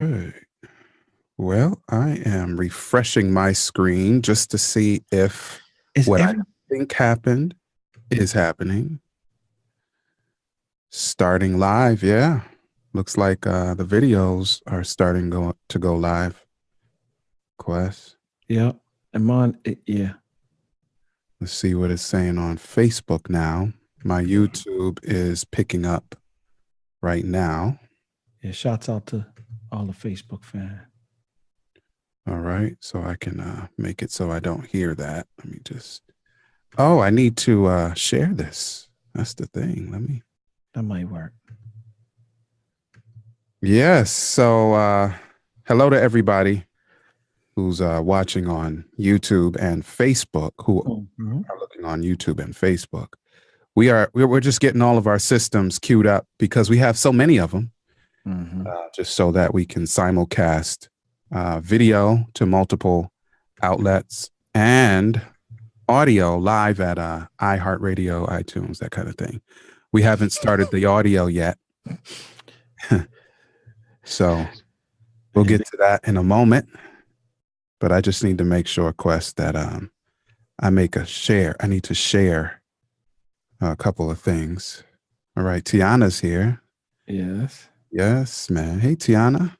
Right. Well, I am refreshing my screen just to see if Is what I every think happened is happening. Starting live, yeah. Looks like the videos are starting to go live. Quest. yeah, I'm on it, yeah. Let's see what it's saying on Facebook now. My YouTube is picking up right now. Yeah, shouts out to all the Facebook fans. All right, so I can make it so I don't hear that. Let me just. Oh, I need to share this. That's the thing. Let me. That might work. Yes. So, hello to everybody who's watching on YouTube and Facebook, who Mhm. are looking on YouTube and Facebook. We're just getting all of our systems queued up because we have so many of them, Mhm. just so that we can simulcast video to multiple outlets and audio live at iHeartRadio, iTunes, that kind of thing. We haven't started the audio yet. So we'll get to that in a moment. But I just need to make sure, Quest, that I make a share. I need to share a couple of things. All right, Tiana's here. Yes. Yes, man. Hey, Tiana.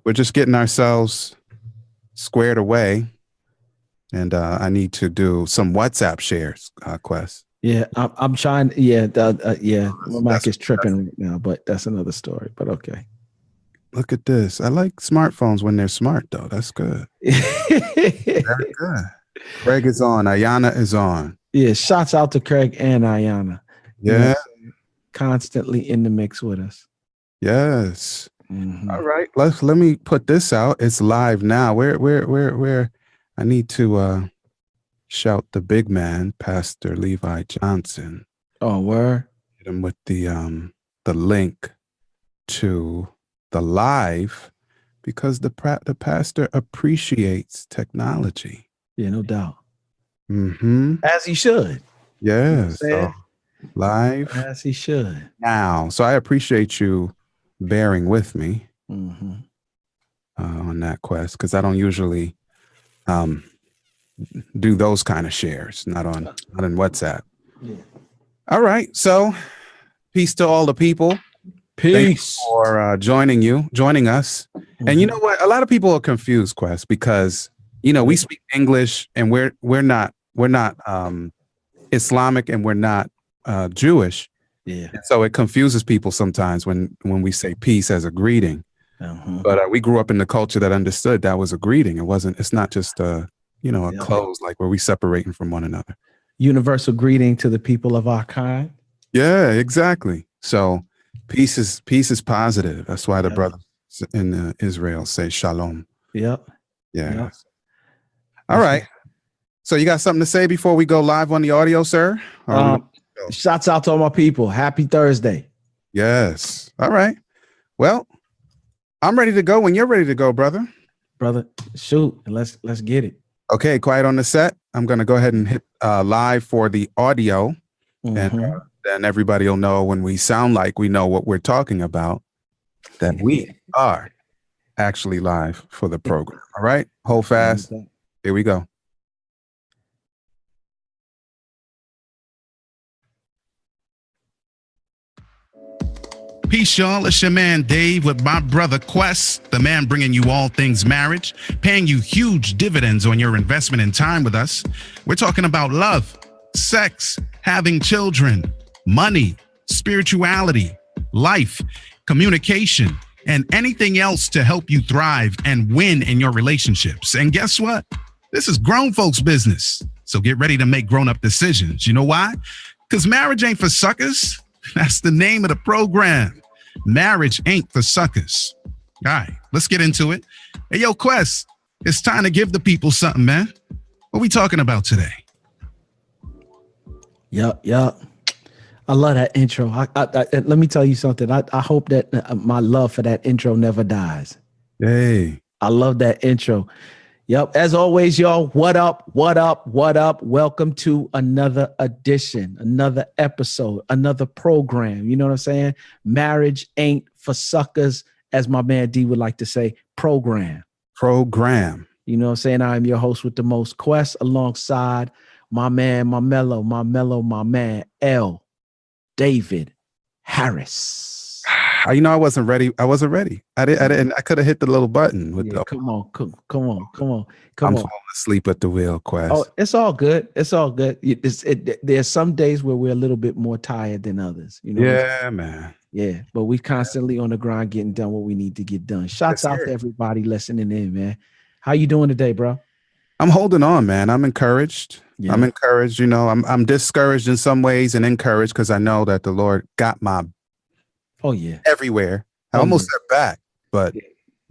We're just getting ourselves squared away. And I need to do some WhatsApp shares, Quest. Yeah, I'm trying. Yeah, yeah. My mic That's is tripping right now, but that's another story. But okay. Look at this. I like smartphones when they're smart, though. That's good. Very good. Craig is on. Ayana is on. Yeah, shouts out to Craig and Ayana. Yeah. Constantly in the mix with us. Yes. Mhm. All right. Let me put this out. It's live now. Where? I need to shout the big man, Pastor Levi Johnson. Oh, where? Hit him with the link to the live because the pastor appreciates technology. Yeah, no doubt. Mm-hmm. As he should. Yeah. So live as he should. now. So I appreciate you bearing with me Mm-hmm. on that, Quest, because I don't usually do those kind of shares, not in WhatsApp. Yeah. All right. So peace to all the people. Peace. Thank you for joining us. Mm-hmm. And you know what? A lot of people are confused, Quest, because we speak English and we're not Islamic and we're not Jewish. Yeah. And so it confuses people sometimes when we say peace as a greeting. Uh-huh. But we grew up in the culture that understood that was a greeting. It's not just a close, like where we separating from one another. Universal greeting to the people of our kind. Yeah, exactly. So peace is positive. That's why the brothers in Israel say shalom. Yep. Yeah. Yep. All right. So you got something to say before we go live on the audio, sir? Shouts out to all my people. Happy Thursday. Yes. All right. Well, I'm ready to go when you're ready to go, brother. Brother, shoot. Let's get it. Okay, quiet on the set. I'm going to go ahead and hit live for the audio. Mm-hmm. And then everybody will know when we sound like we know what we're talking about, that we are actually live for the program. All right, hold fast. Here we go. Peace, y'all. It's your man Dave with my brother Quest, the man bringing you all things marriage, paying you huge dividends on your investment in time with us. We're talking about love, sex, having children, money, spirituality, life, communication, and anything else to help you thrive and win in your relationships. And guess what? This is grown folks' business. So get ready to make grown-up decisions. You know why? Because marriage ain't for suckers. That's the name of the program. Marriage ain't for suckers. All right, let's get into it. Hey, yo, Quest, it's time to give the people something, man. What we talking about today? Yup. I love that intro. Let me tell you something. I hope that my love for that intro never dies. Hey. I love that intro. Yep. As always, y'all, what up? Welcome to another edition, another episode, another program. You know what I'm saying? Marriage ain't for suckers. as my man D would like to say, program. Program. You know what I'm saying? I am your host with the most, Quest, alongside my man, my man, L. David Harris. I wasn't ready. I didn't. I could have hit the little button with the. Come on. I'm falling asleep at the wheel, Quest. Oh, it's all good. There's some days where we're a little bit more tired than others. You know. Yeah, man. Yeah, but we constantly on the grind, getting done what we need to get done. Shouts out to everybody listening in, man. How you doing today, bro? I'm holding on, man. I'm encouraged. Yeah. I'm encouraged. You know, I'm discouraged in some ways and encouraged because I know that the Lord got my. Oh yeah, everywhere. I almost said back, but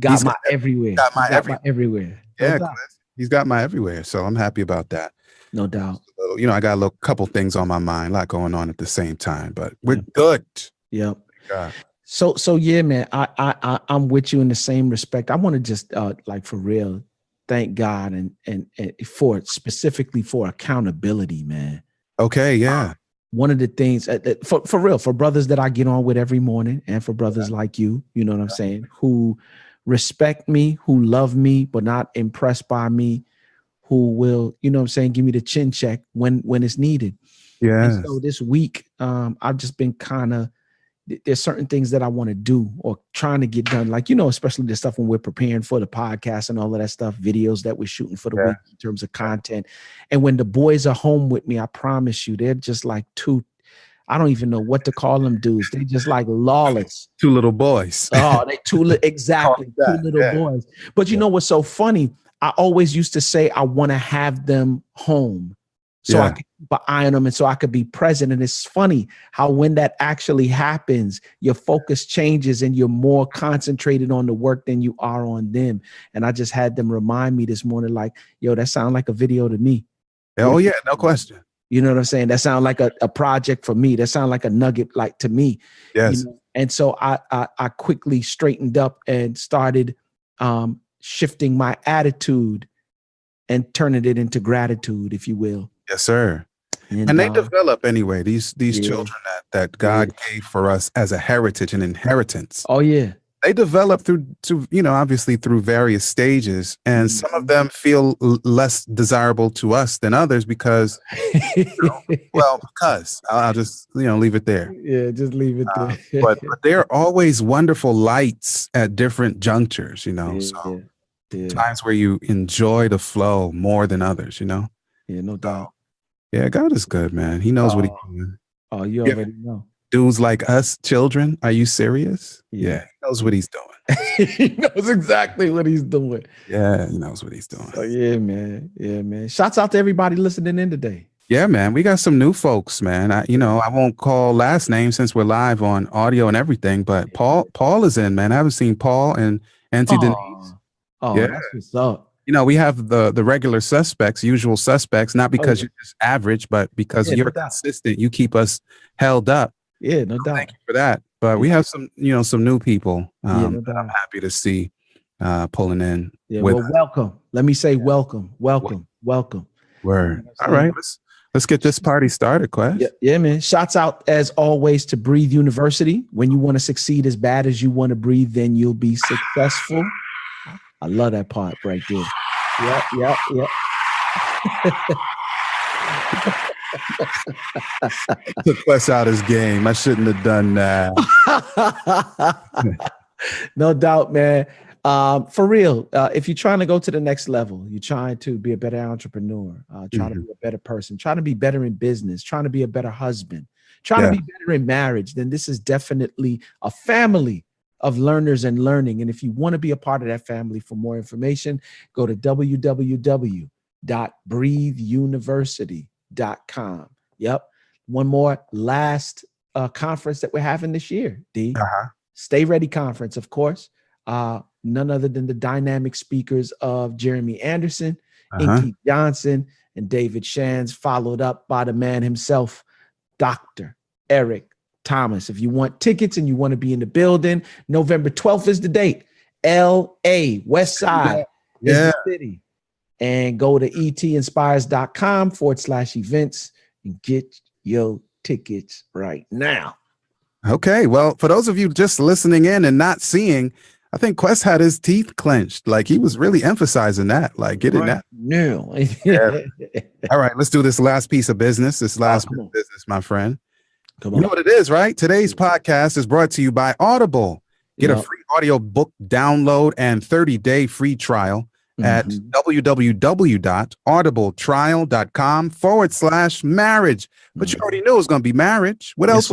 got my everywhere. Got my everywhere. No doubt. He's got my everywhere. So I'm happy about that. No doubt. You know, I got a couple things on my mind, a lot going on at the same time, but we're good. Yep. So yeah, man. I'm with you in the same respect. I want to just like for real, thank God and for specifically for accountability, man. Okay, yeah. One of the things for real, for brothers that I get on with every morning, and for brothers like you know what I'm saying, who respect me, who love me, but not impressed by me, who will, you know what I'm saying, give me the chin check when it's needed. Yeah. So this week, I've just been there's certain things that I want to do or trying to get done. Like, you know, especially the stuff when we're preparing for the podcast and all of that stuff, videos that we're shooting for the week in terms of content. And when the boys are home with me, I promise you, they're just like I don't even know what to call them dudes. They're just like lawless. Two little boys. Oh, exactly. Two little boys. But you know what's so funny? I always used to say, I want to have them home. So I could keep an eye on them and so I could be present. And it's funny how when that actually happens, your focus changes and you're more concentrated on the work than you are on them. And I just had them remind me this morning, like, yo, that sounds like a video to me. Oh, yeah, no question. You know what I'm saying? That sounds like a project for me. That sounds like a nugget, like to me. Yes. You know? And so I quickly straightened up and started shifting my attitude and turning it into gratitude, if you will. Yes, sir. And they develop anyway. These children that God gave for us as a heritage and inheritance. Oh yeah. They develop through obviously through various stages, and some of them feel less desirable to us than others because, because I'll just leave it there. Yeah, just leave it there. but they're always wonderful lights at different junctures, So times where you enjoy the flow more than others, Yeah, no doubt. Yeah, God is good, man. He knows what he's doing. Oh, you already know. Dudes like us, children, are you serious? Yeah, he knows what he's doing. He knows exactly what he's doing. Yeah, he knows what he's doing. Oh, yeah, man. Yeah, man. Shouts out to everybody listening in today. Yeah, man. We got some new folks, man. I won't call last names since we're live on audio and everything, but Paul is in, man. I haven't seen Paul and Auntie Denise. Oh, yeah. That's what's up. We have the regular suspects, usual suspects, not because you're just average, but because you're consistent. You keep us held up. Yeah, no doubt. Thank you for that. But we have some new people that I'm happy to see pulling in. Yeah, welcome. Let me say welcome. Word. All right, let's get this party started, Quest. Yeah, man. Shouts out as always to Breathe University. When you want to succeed as bad as you want to breathe, then you'll be successful. I love that part right there. Yep. Took Quest out his game. I shouldn't have done that. No doubt, man. For real, if you're trying to go to the next level, you're trying to be a better entrepreneur, trying to be a better person, trying to be better in business, trying to be a better husband, trying to be better in marriage, then this is definitely a family of learners and learning. And if you want to be a part of that family, for more information, go to www.breatheuniversity.com. Yep. One more last conference that we're having this year, D. Stay Ready Conference, of course. None other than the dynamic speakers of Jeremy Anderson, Inky Johnson, and David Shands, followed up by the man himself, Dr. Eric Thomas. If you want tickets and you want to be in the building, November 12th is the date. LA, West Side is the city. And go to etinspires.com/events and get your tickets right now. Okay. Well, for those of you just listening in and not seeing, I think Quest had his teeth clenched. Like he was really emphasizing that, like getting that. No. Yeah. All right. Let's do this last piece of business. This last come on. business, my friend. Come You on. know what it is, right? Today's podcast is brought to you by Audible. Get a free audio book download and 30-day free trial at www.audibletrial.com/marriage. But you already knew it was going to be marriage. What else?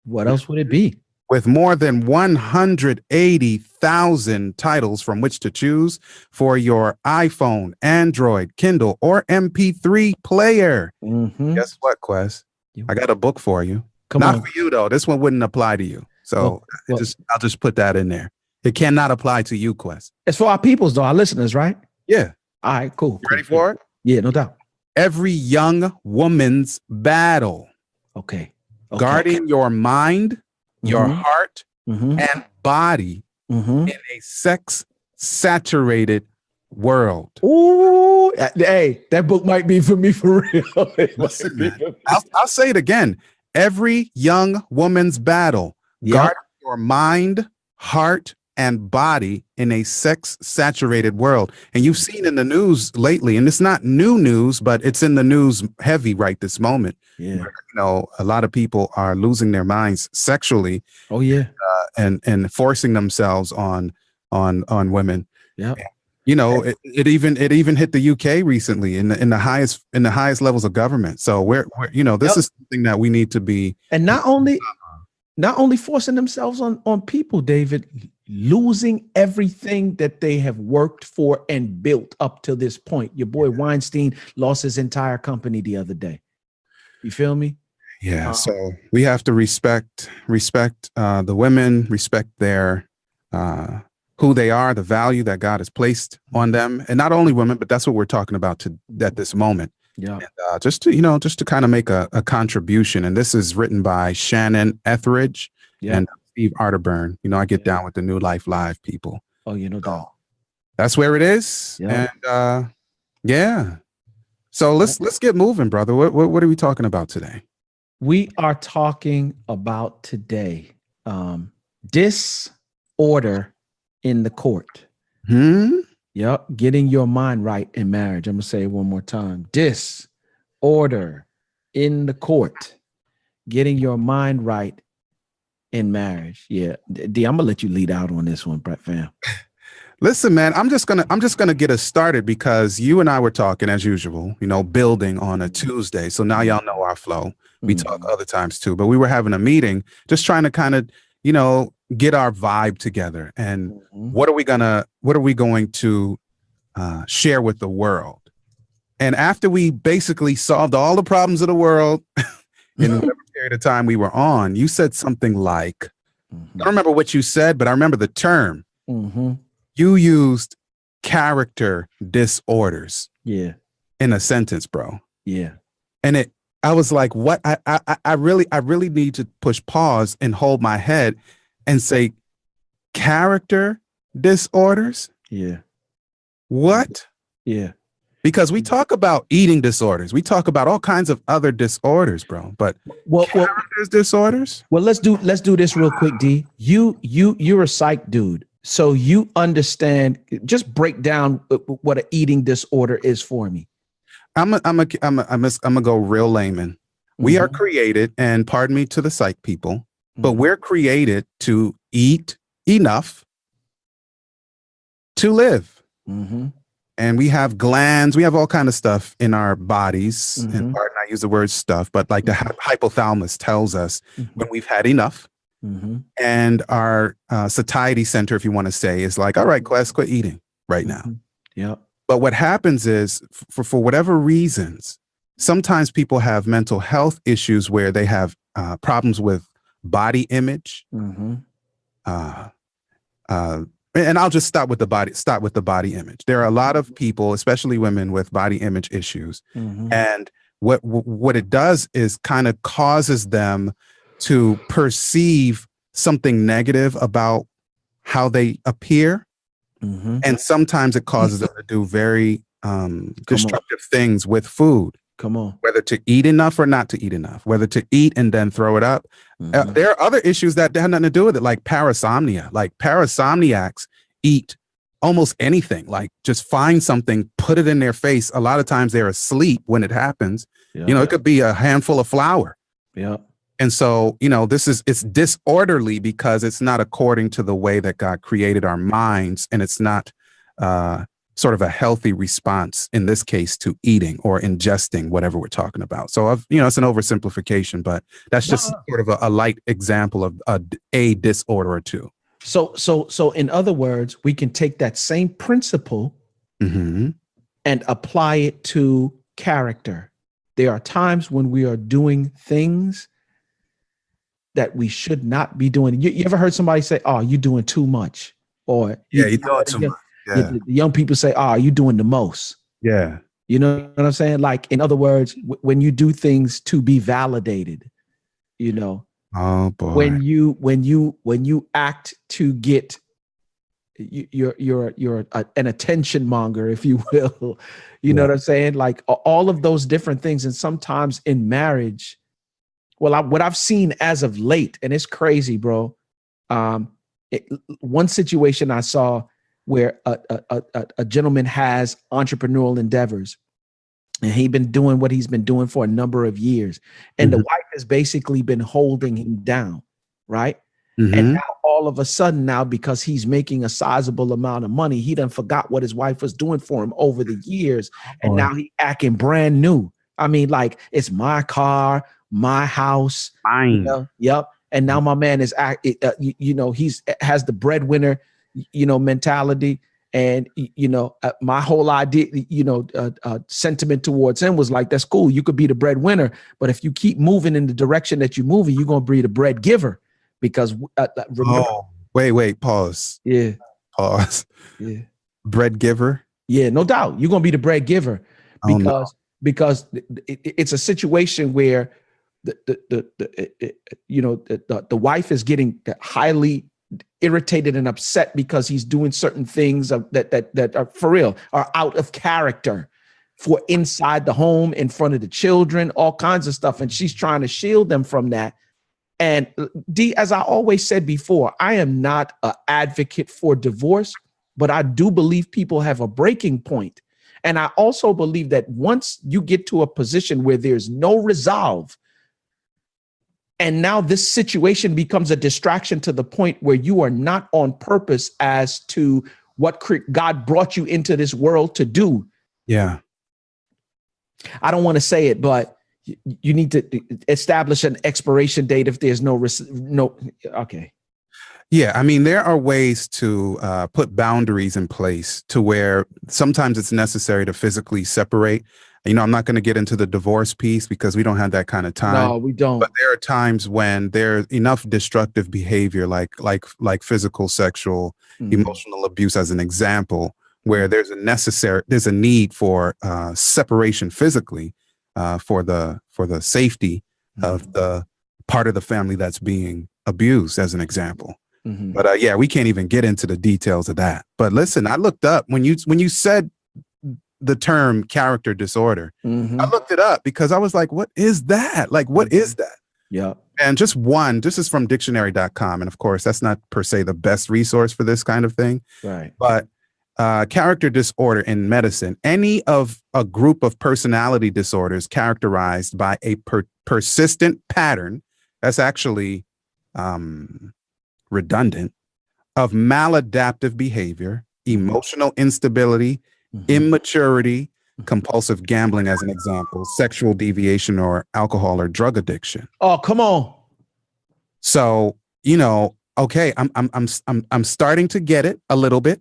What else would it be? With more than 180,000 titles from which to choose for your iPhone, Android, Kindle, or MP3 player. Guess what, Quest? I got a book for you. Not for you, though. This one wouldn't apply to you. So I'll just put that in there. It cannot apply to you, Quest. It's for our peoples, though, our listeners, right? Yeah. All right, cool. You ready for it? Yeah, no doubt. Every young woman's battle. Okay. Guarding your mind, your heart, and body in a sex-saturated world. Ooh, hey, that book might be for me for real. Listen, man, I'll say it again. Every young woman's battle. Guard your mind, heart, and body in a sex-saturated world. And you've seen in the news lately, and it's not new news, but it's in the news heavy right this moment. Yeah. Where, a lot of people are losing their minds sexually. Oh, yeah. And forcing themselves on women. Yeah. It even hit the UK recently in the highest levels of government. So we're this is something that we need to be. And not only forcing themselves on people, David, losing everything that they have worked for and built up to this point. Your boy Weinstein lost his entire company the other day. You feel me? Yeah. So we have to respect the women, respect their who they are, the value that God has placed on them, and not only women, but that's what we're talking about at this moment. Yeah. And, just to kind of make a contribution. And this is written by Shannon Etheridge and Steve Arterburn. I get down with the New Life Live people. Oh, dog. That's where it is. Yeah. And so let's get moving, brother. What are we talking about today? We are talking about today disorder in the court. Yep. Getting your mind right in marriage. I'm going to say it one more time. Disorder in the court. Getting your mind right in marriage. Yeah. D, I'm going to let you lead out on this one, Brett fam. Listen, man, I'm just gonna get us started because you and I were talking as usual, building on a Tuesday. So now y'all know our flow. We talk other times too, but we were having a meeting, just trying to kind of, get our vibe together. And what are we going to share with the world? And after we basically solved all the problems of the world in whatever period of time we were on, you said something like, I don't remember what you said, but I remember the term. You used character disorders. Yeah. In a sentence, bro. Yeah. And I was like, what? I really need to push pause and hold my head and say, character disorders? Yeah. What? Yeah. Because we talk about eating disorders. We talk about all kinds of other disorders, bro. But character disorders? Well, let's do this real quick, D. You're a psych dude. So you understand, just break down what an eating disorder is for me. I'm gonna go real layman. We are created, and pardon me to the psych people, but we're created to eat enough to live. And we have glands, we have all kind of stuff in our bodies. And pardon, I use the word stuff, but like the hypothalamus tells us when we've had enough. And our satiety center, if you want to say, is like, all right, Quest, quit eating right now. Yeah. But what happens is, for whatever reasons, sometimes people have mental health issues where they have problems with body image. And I'll just start with the body image. There are a lot of people, especially women, with body image issues. And what it does is kind of causes them to perceive something negative about how they appear. And sometimes it causes them to do very destructive things with food. Come on. Whether to eat enough or not to eat enough, whether to eat and then throw it up. There are other issues that have nothing to do with it, like parasomnia. Like parasomniacs eat almost anything, like just find something, put it in their face. A lot of times they're asleep when it happens. Yep. You know, it could be a handful of flour. Yeah. And so, you know, it's disorderly because it's not according to the way that God created our minds. And it's not sort of a healthy response in this case to eating or ingesting whatever we're talking about. So, it's an oversimplification, but that's just sort of a light example of a disorder or two. So in other words, we can take that same principle and apply it to character. There are times when we are doing things that we should not be doing. You ever heard somebody say, "Oh, you're doing too much," or you're doing too much. Yeah. The young people say, "Oh, you're doing the most." Yeah. You know what I'm saying? Like, in other words, when you do things to be validated, you know. Oh boy. When you act to get, you're an attention monger, if you will. You know what I'm saying? Like all of those different things. And sometimes in marriage, what I've seen as of late, and it's crazy, bro. One situation I saw where a gentleman has entrepreneurial endeavors, and he's been doing what he's been doing for a number of years. And the wife has basically been holding him down, right? And now all of a sudden now, because he's making a sizable amount of money, he done forgot what his wife was doing for him over the years. And now he acting brand new. I mean, like, it's my car, my house. Mine. You know? Yep. And now my man is, he's has the breadwinner, mentality. And, my whole idea, sentiment towards him was like, that's cool. You could be the breadwinner, but if you keep moving in the direction that you're moving, you're going to be the bread giver. Because remember, wait, pause. Yeah. Pause. Yeah. Bread giver. Yeah, no doubt. You're going to be the bread giver because it's a situation where the wife is getting highly irritated and upset because he's doing certain things that are for real, are out of character for inside the home, in front of the children, all kinds of stuff. And she's trying to shield them from that. And D, as I always said before, I am not an advocate for divorce, but I do believe people have a breaking point. And I also believe that once you get to a position where there's no resolve, and now this situation becomes a distraction to the point where you are not on purpose as to what God brought you into this world to do. Yeah. I don't want to say it, but you need to establish an expiration date if there's no. Okay. Yeah. I mean, there are ways to put boundaries in place to where sometimes it's necessary to physically separate. I'm not going to get into the divorce piece because we don't have that kind of time. No, we don't. But there are times when there's enough destructive behavior, like physical, sexual, emotional abuse, as an example, where there's a need for separation physically. For the safety of the part of the family that's being abused, as an example. But we can't even get into the details of that. But listen, I looked up when you said the term character disorder, I looked it up because I was like, what is that? Like, what is that? Yeah. And this is from dictionary.com. And of course, that's not per se the best resource for this kind of thing. Right. But character disorder in medicine, any of a group of personality disorders characterized by a persistent pattern, that's actually redundant, of maladaptive behavior, emotional instability, immaturity, compulsive gambling, as an example, sexual deviation, or alcohol or drug addiction. Oh, come on. So, okay, I'm starting to get it a little bit,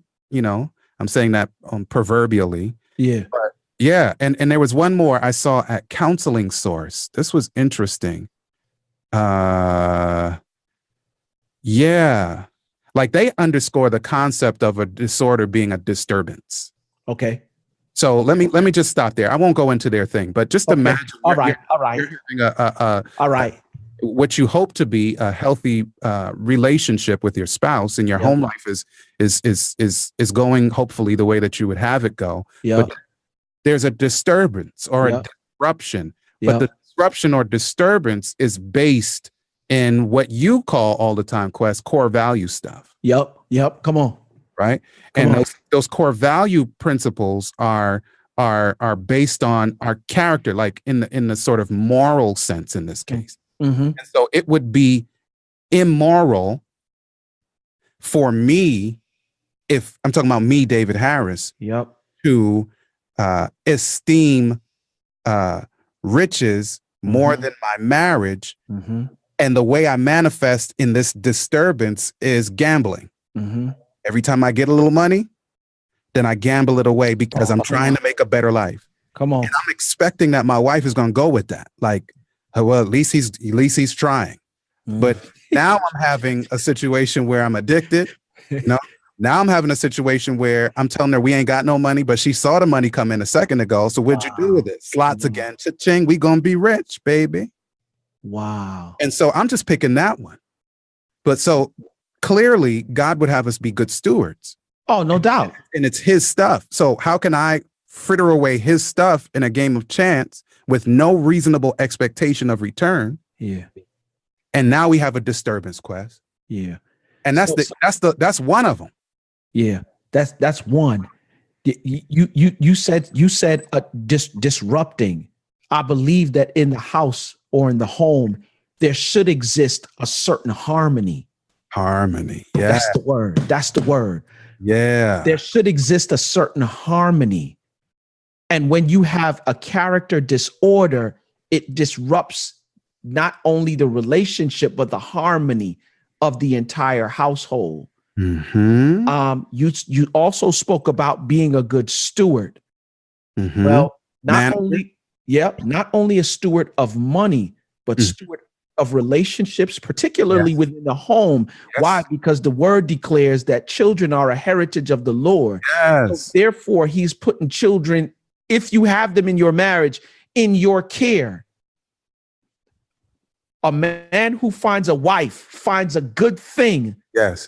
I'm saying that proverbially. Yeah. But yeah. And there was one more I saw at Counseling Source. This was interesting. Yeah. Like, they underscore the concept of a disorder being a disturbance. Okay. So let me just stop there. I won't go into their thing, but just imagine. All right. You're having all right. What you hope to be a healthy relationship with your spouse, and your home life is going hopefully the way that you would have it go. Yeah. But there's a disturbance or a disruption. But the disruption or disturbance is based in what you call all the time, Quest, core value stuff. Yep. Come on. Right. Those core value principles are based on our character, like in the sort of moral sense in this case. And so it would be immoral for me, if I'm talking about me, David Harris, to esteem riches more than my marriage. And the way I manifest in this disturbance is gambling. Every time I get a little money, then I gamble it away because I'm trying to make a better life. Come on. And I'm expecting that my wife is going to go with that. Like, well, at least he's trying. But now I'm having a situation where I'm addicted. Now I'm having a situation where I'm telling her we ain't got no money, but she saw the money come in a second ago. So what'd you do with it? Slots again. Cha-ching. We going to be rich, baby. Wow. And so I'm just picking that one. But so clearly God would have us be good stewards. Oh, no doubt. And it's his stuff. So how can I fritter away his stuff in a game of chance with no reasonable expectation of return? Yeah. And now we have a disturbance, Quest. Yeah. And that's one of them. Yeah. That's one. You said disrupting. I believe that in the house or in the home, there should exist a certain harmony. Harmony. Yeah. That's the word. Yeah. There should exist a certain harmony. And when you have a character disorder, it disrupts not only the relationship, but the harmony of the entire household. You also spoke about being a good steward. Well, not only a steward of money, but steward of relationships, particularly within the home. Why? Because the word declares that children are a heritage of the Lord. So therefore, he's putting children, if you have them in your marriage, in your care. A man who finds a wife finds a good thing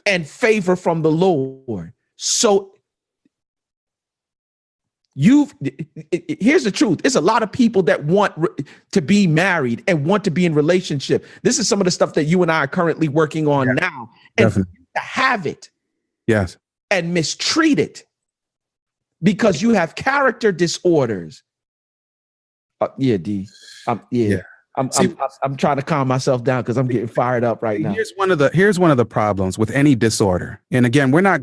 and favor from the Lord. So here's the truth. It's a lot of people that want to be married and want to be in relationship. This is some of the stuff that you and I are currently working on now. And to have it and mistreat it because you have character disorders. I'm trying to calm myself down because I'm getting fired up right now. Here's one of the problems with any disorder. And again, we're not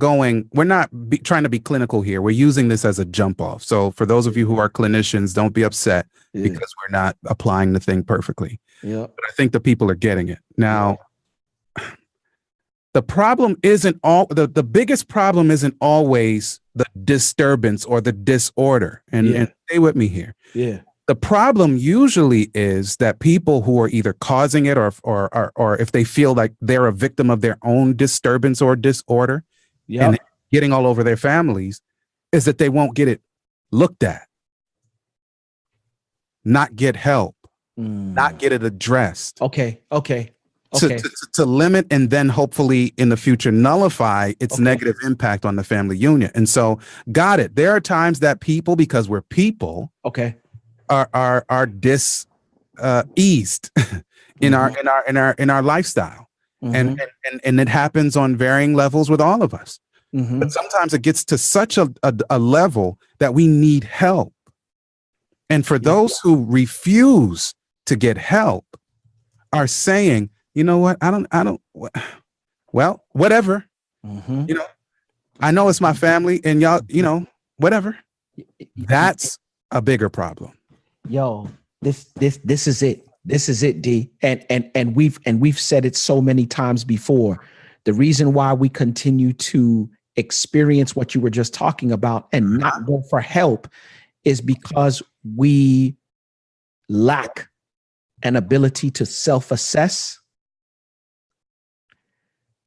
trying to be clinical here. We're using this as a jump off. So for those of you who are clinicians, don't be upset because we're not applying the thing perfectly. But I think the people are getting it. Now, the problem isn't the biggest problem isn't always the disturbance or the disorder. And stay with me here. The problem usually is that people who are either causing it or if they feel like they're a victim of their own disturbance or disorder and getting all over their families, is that they won't get it looked at, not get help, not get it addressed. Okay. To limit and then hopefully in the future nullify its negative impact on the family union. And so, got it. There are times that people, because we're people, are eased in our lifestyle, and it happens on varying levels with all of us. But sometimes it gets to such a level that we need help, and for those who refuse to get help, are saying, you know what, I don't. Well, whatever. I know it's my family, and y'all, whatever. That's a bigger problem. Yo, this is it. This is it, D. And we've said it so many times before. The reason why we continue to experience what you were just talking about and not go for help is because we lack an ability to self-assess,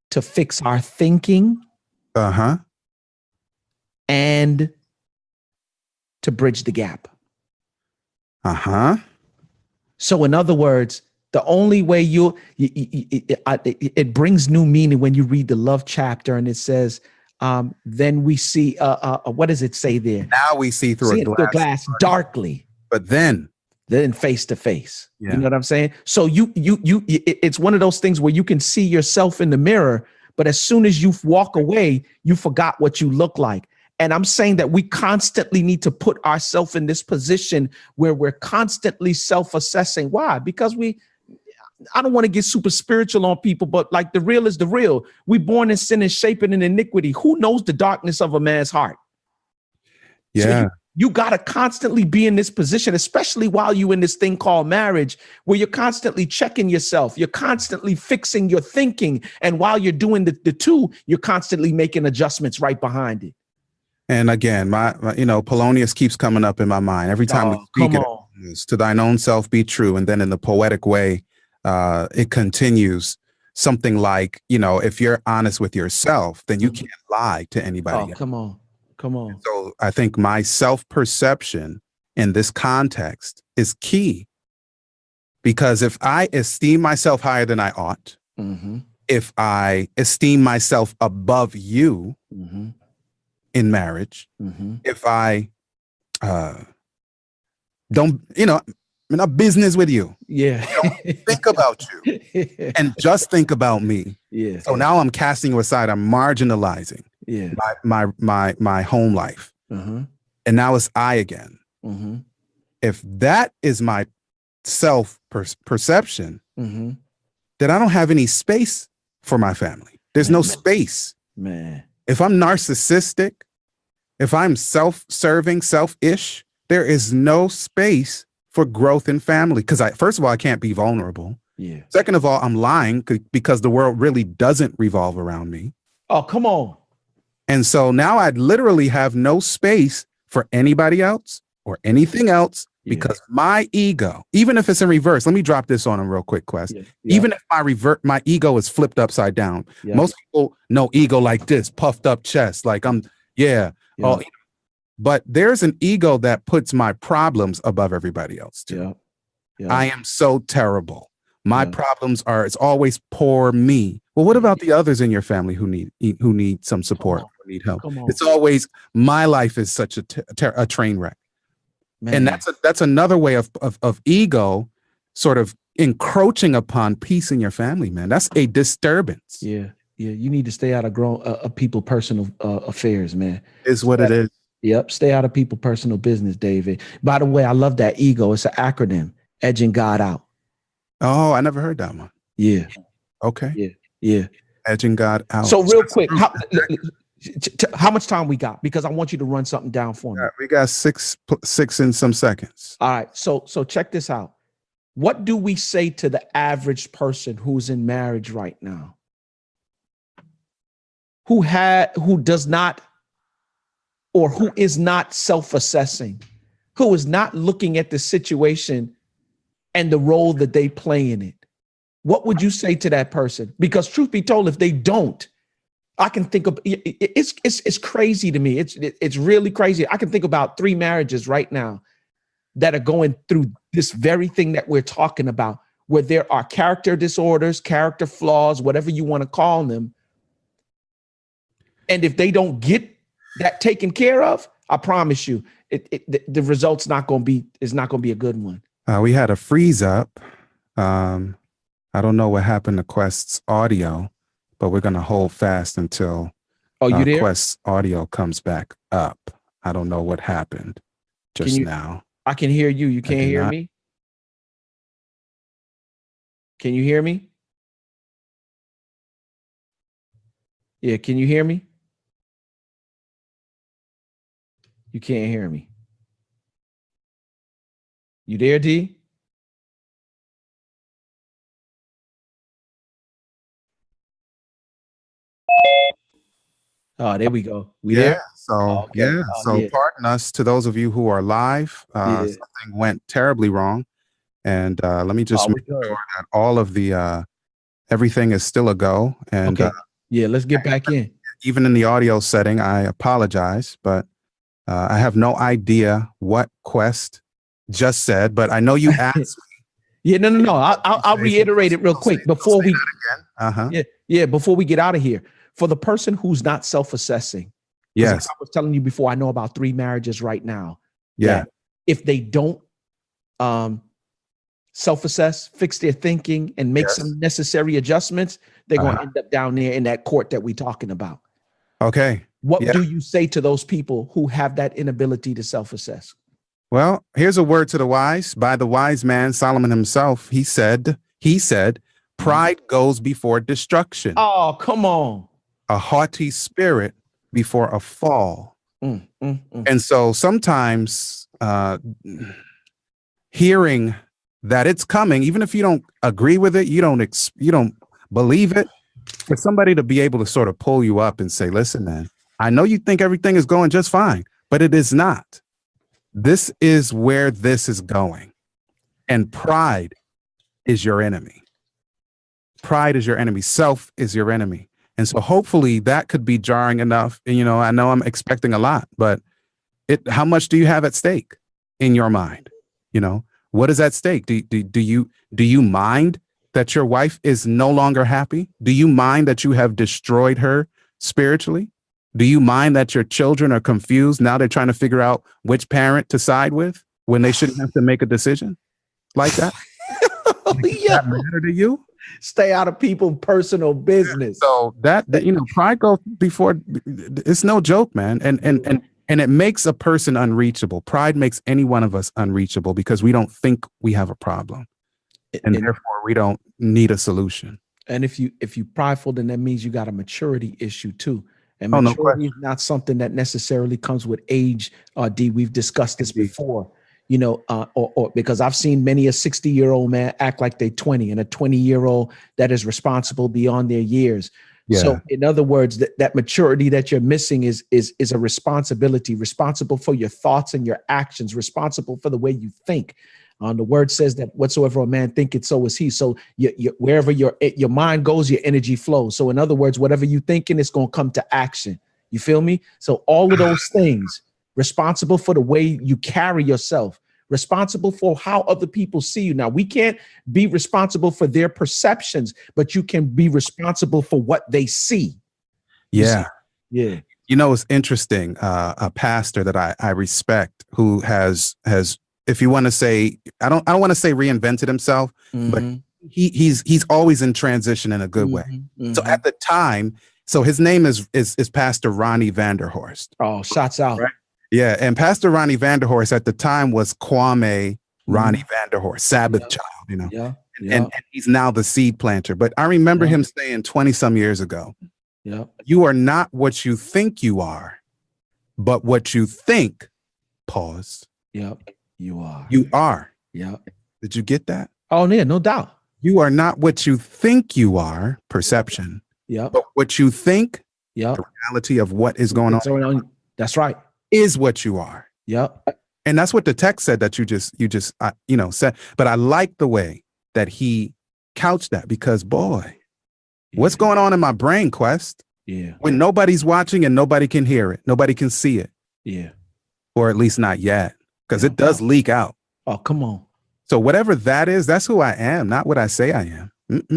to fix our thinking, and to bridge the gap. So in other words, the only way it brings new meaning when you read the love chapter and it says, then we see, what does it say there? Now we see through a glass darkly. But then than face to face. Yeah. You know what I'm saying? So it's one of those things where you can see yourself in the mirror, but as soon as you walk away, you forgot what you look like. And I'm saying that we constantly need to put ourselves in this position where we're constantly self-assessing. Why? Because I don't want to get super spiritual on people, but like the real is the real. We born in sin and shaping in iniquity. Who knows the darkness of a man's heart? Yeah. So you got to constantly be in this position, especially while you're in this thing called marriage, where you're constantly checking yourself. You're constantly fixing your thinking. And while you're doing the two, you're constantly making adjustments right behind it. And again, my Polonius keeps coming up in my mind every time we speak it. To thine own self be true. And then in the poetic way, it continues something like, if you're honest with yourself, then you can't lie to anybody. Come on. So I think my self-perception in this context is key, because if I esteem myself higher than I ought, if I esteem myself above you in marriage, if I don't, I'm not business with you. Yeah. Don't think about you and just think about me. Yeah. So now I'm casting you aside. I'm marginalizing my home life. And now it's I again. If that is my self perception, then I don't have any space for my family. There's no space. Man. If I'm narcissistic, if I'm self-serving, selfish, there is no space for growth in family. Because first of all, I can't be vulnerable. Yeah. Second of all, I'm lying because the world really doesn't revolve around me. Oh, come on. And so now I'd literally have no space for anybody else or anything else, because my ego, even if it's in reverse, let me drop this on him real quick, Quest. Even if my ego is flipped upside down, most people know ego like this, puffed up chest, like but there's an ego that puts my problems above everybody else too. I am so terrible. My problems it's always poor me. Well, what about the others in your family who need some support, who need help? It's always my life is such a train wreck. Man. And that's another way of ego sort of encroaching upon peace in your family, man. That's a disturbance. Yeah. You need to stay out of people personal affairs, man. Is what it is. Yep. Stay out of people personal business, David. By the way, I love that ego. It's an acronym, edging God out. Oh, I never heard that one. Yeah. Okay. Yeah. Edging God out. So real quick, how much time we got? Because I want you to run something down for me. We got six in some seconds. All right. So check this out. What do we say to the average person who's in marriage right now? Who does not, or who is not self-assessing, who is not looking at the situation and the role that they play in it? What would you say to that person? Because truth be told, if they don't, I can think of it's crazy to me. It's really crazy. I can think about 3 marriages right now that are going through this very thing that we're talking about, where there are character disorders, character flaws, whatever you want to call them. And if they don't get that taken care of, I promise you, the result's not going to be a good one. We had a freeze up. I don't know what happened to Quest's audio, but we're going to hold fast until you there? Quest's audio comes back up. I don't know what happened just now. I can hear you. You can't hear me? Can you hear me? Yeah, can you hear me? You can't hear me. You there, D? Oh, there we go. There? So, pardon us to those of you who are live. Something went terribly wrong. And let me just make sure that all of the, everything is still a go. And let's get back in. Even in the audio setting, I apologize, but I have no idea what Quest just said, but I know you asked me. No. I'll reiterate it real quick before we before we get out of here. For the person who's not self-assessing, yes, I was telling you before, I know about 3 marriages right now. Yeah, if they don't self-assess, fix their thinking, and make some necessary adjustments, they're going to end up down there in that court that we're talking about. Okay. What do you say to those people who have that inability to self-assess? Well, here's a word to the wise. By the wise man, Solomon himself, he said, pride goes before destruction. Oh, come on. A haughty spirit before a fall. And so sometimes hearing that it's coming, even if you don't agree with it, you don't believe it, for somebody to be able to sort of pull you up and say, listen, man, I know you think everything is going just fine, but it is not. This is where this is going. And pride is your enemy. Pride is your enemy. Self is your enemy. And so hopefully that could be jarring enough. And, I know I'm expecting a lot, but how much do you have at stake in your mind? What is at stake? Do you mind that your wife is no longer happy? Do you mind that you have destroyed her spiritually? Do you mind that your children are confused? Now they're trying to figure out which parent to side with when they shouldn't have to make a decision like that? Does that matter to you? Stay out of people's personal business. So that pride goes before. It's no joke, man. And it makes a person unreachable. Pride makes any one of us unreachable because we don't think we have a problem. And therefore we don't need a solution. And if you prideful, then that means you got a maturity issue too. And maturity is not something that necessarily comes with age. D, we've discussed this before, or because I've seen many a 60-year-old man act like they're 20 and a 20-year-old that is responsible beyond their years. Yeah. So in other words, that maturity that you're missing is a responsibility, responsible for your thoughts and your actions, responsible for the way you think. The word says that whatsoever a man thinketh, so is he. So wherever your mind goes, your energy flows. So in other words, whatever you thinking, it's going to come to action. You feel me? So all of those things, responsible for the way you carry yourself, responsible for how other people see you. Now, we can't be responsible for their perceptions, but you can be responsible for what they see. Yeah. Yeah. It's interesting. A pastor that I respect who has, if you want to say, I don't want to say reinvented himself, but he's always in transition in a good way. So at the time, so his name is Pastor Ronnie Vanderhorst. Oh, shots out. Right? Yeah. And Pastor Ronnie Vanderhorst at the time was Kwame Ronnie Vanderhorst, Sabbath child, And he's now the seed planter. But I remember him saying 20 some years ago, you are not what you think you are, but what you think, pause. You are. You are. Yeah. Did you get that? Oh, yeah, no doubt. You are not what you think you are, perception. Yeah. But what you think, the reality of what is going on. That's right. Is what you are. Yep. And that's what the text said that you just said. But I like the way that he couched that because, boy, what's going on in my brain, Quest? Yeah. When nobody's watching and nobody can hear it, nobody can see it. Yeah. Or at least not yet. Because it does leak out. Oh, come on. So whatever that is, that's who I am, not what I say I am.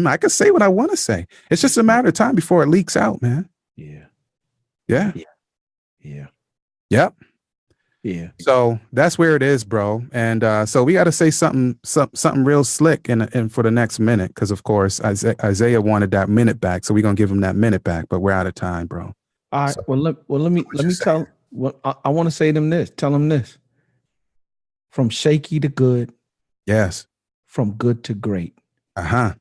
I can say what I want to say. It's just a matter of time before it leaks out, man. Yeah. Yeah. Yeah. Yep. Yeah. So that's where it is, bro. And so we got to say something real slick and for the next minute, because of course Isaiah wanted that minute back, so we're gonna give him that minute back, but we're out of time, bro. All right. So, let me tell. Well, I want to say them this. Tell them this. From shaky to good. Yes. From good to great. I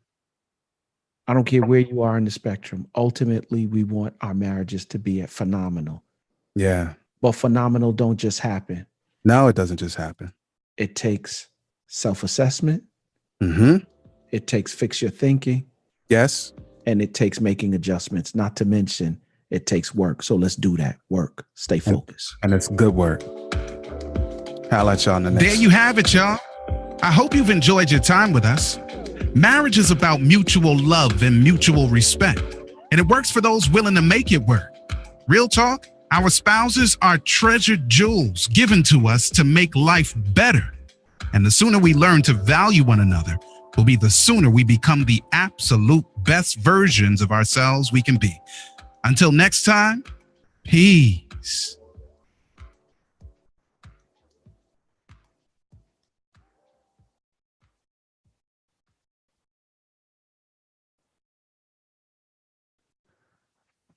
don't care where you are in the spectrum. Ultimately, we want our marriages to be at phenomenal. Yeah. But phenomenal don't just happen. No, it doesn't just happen. It takes self-assessment. It takes fix your thinking. Yes. And it takes making adjustments, not to mention it takes work. So let's do that work. Stay focused. And it's good work. I'll at y'all in the next. There you have it, y'all. I hope you've enjoyed your time with us. Marriage is about mutual love and mutual respect, and it works for those willing to make it work. Real talk, our spouses are treasured jewels given to us to make life better. And the sooner we learn to value one another will be the sooner we become the absolute best versions of ourselves we can be. Until next time, peace.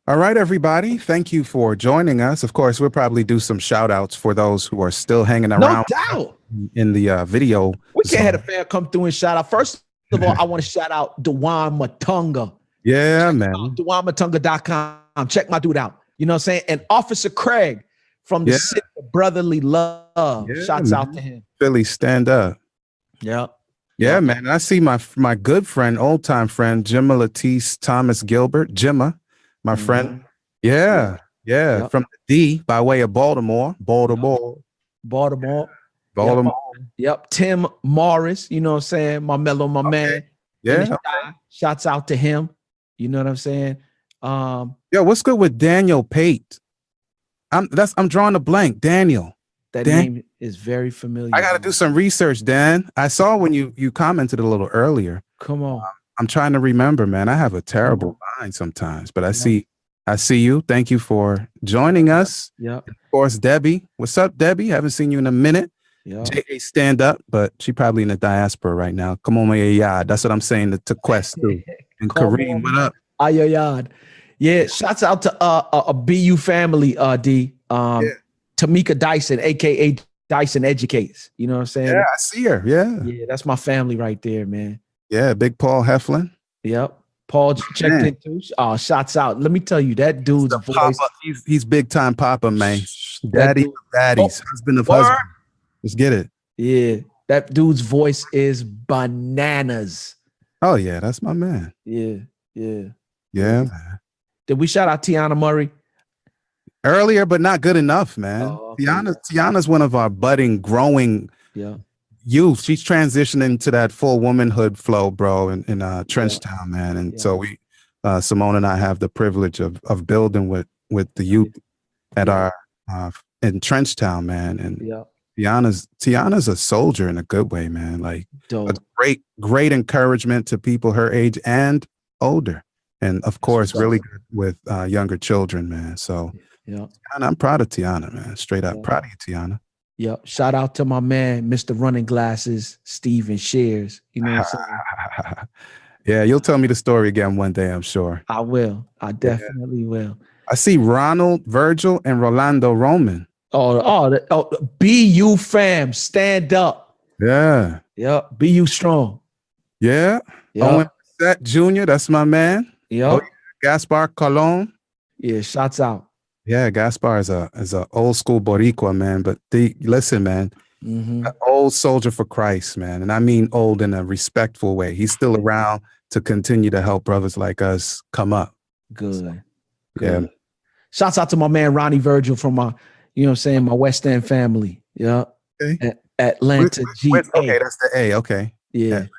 All right, everybody. Thank you for joining us. Of course, we'll probably do some shout outs for those who are still hanging around. No doubt. In the video. We can't have a fan come through and shout out. First of all, I want to shout out Dewan Matunga. Yeah, man. DewanMatunga.com. Check my dude out. You know what I'm saying? And Officer Craig from the City of Brotherly Love. Shouts out to him. Philly, stand up. Yep. Yeah, man. I see my good friend, old time friend, Jimma Latisse Thomas Gilbert. Jimma, my friend. Yeah. From the D by way of Baltimore. Yep. Tim Morris, you know what I'm saying? My man. Yeah. Shouts out to him. You know what I'm saying? What's good with Daniel Pate? I'm drawing a blank. Daniel. That name is very familiar. I got to do some research, Dan. I saw when you commented a little earlier. Come on. I'm trying to remember, man. I have a terrible mind sometimes, but I see you. Thank you for joining us. Yeah. Of course, Debbie. What's up, Debbie? Haven't seen you in a minute. Yeah. J.A. stand up, but she probably in the diaspora right now. Come on, my yard. That's what I'm saying to Quest too. And Kareem, what up? Your yard. Yeah. Shouts out to a BU family, D. Tamika Dyson, aka Dyson Educates. You know what I'm saying? Yeah, I see her. Yeah. Yeah, that's my family right there, man. Yeah, Big Paul Heflin. Yep. Paul checked in too. Oh, shots out. Let me tell you, that dude's voice. Papa, he's big time Papa, man. Daddy of daddies, husband of husbands. Let's get it. Yeah. That dude's voice is bananas. Oh, yeah, that's my man. Yeah. Yeah, man. Did we shout out Tiana Murray? Earlier, but not good enough, man. Oh, okay. Tiana's one of our budding, growing youth. She's transitioning to that full womanhood flow, bro, in Trenchtown, man. And so we, Simone and I have the privilege of building with the youth at our in Trenchtown, man. And Tiana's a soldier in a good way, man. Like a great encouragement to people her age and older. And of course, really good with younger children, man. So Tiana, I'm proud of Tiana, man. Straight up proud of you, Tiana. Yep. Shout out to my man, Mr. Running Glasses, Steven Shears. You know what I'm saying? Yeah, you'll tell me the story again one day, I'm sure. I will. I definitely will. I see Ronald, Virgil, and Rolando Roman. BU fam, stand up. Yeah. Yep. BU strong. Yeah. Owen Set Jr., that's my man. Yep. Gaspar Colon. Yeah, shots out. Yeah, Gaspar is a old school Boricua, man. But listen, man, an old soldier for Christ, man. And I mean old in a respectful way. He's still around to continue to help brothers like us come up. Good. Yeah. Shouts out to my man Ronnie Virgil from my, you know what I'm saying, my West End family. Yeah. Okay. Atlanta G. Okay, that's the A. Okay. Yeah. Atlanta.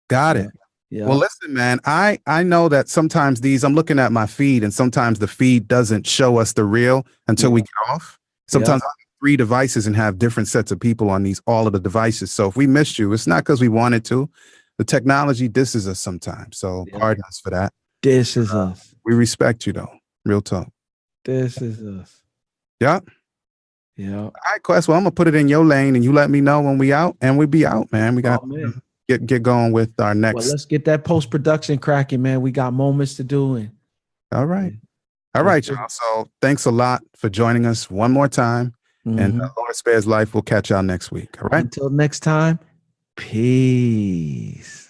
Got it. Yeah. Well, listen, man, I know that sometimes I'm looking at my feed and sometimes the feed doesn't show us the real until we get off. Sometimes I have 3 devices and have different sets of people on all of the devices. So if we missed you, it's not because we wanted to. The technology disses us sometimes. So pardon us for that. This is us. We respect you, though. Real talk. This is us. Yeah. Yeah. All right, Quest. Well, I'm going to put it in your lane and you let me know when we out, and we be out, man. We got get going with our next. Well, let's get that post-production cracking, man. We got moments to do. All right, y'all. So thanks a lot for joining us one more time. And Lord spares life. We'll catch y'all next week. All right. Until next time, peace.